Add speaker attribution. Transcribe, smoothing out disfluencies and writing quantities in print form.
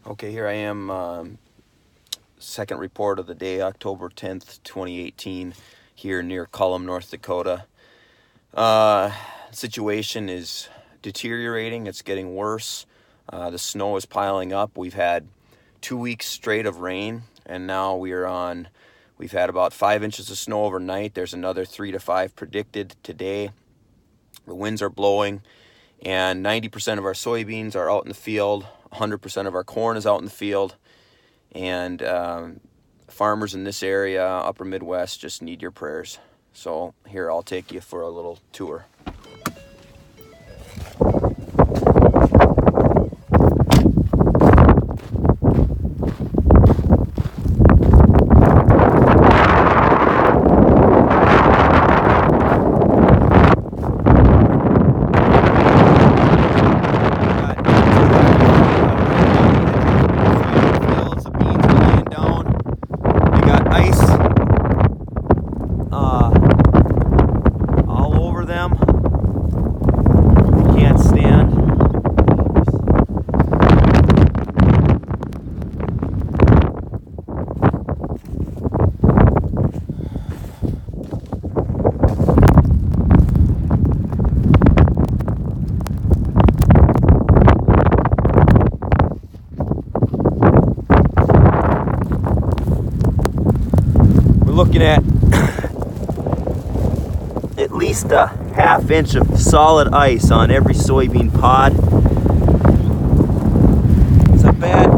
Speaker 1: Okay, here I am, second report of the day, October 10th, 2018, here near Cullum, North Dakota. Situation is deteriorating. It's getting worse. The snow is piling up. We've had 2 weeks straight of rain, and now we've had about 5 inches of snow overnight. There's another 3 to 5 predicted today. The winds are blowing, and 90% of our soybeans are out in the field. 100% of our corn is out in the field, and farmers in this area, upper Midwest, just need your prayers. So here, I'll take you for a little tour. All over them. They can't stand. We're looking at least a half inch of solid ice on every soybean pod. It's a bad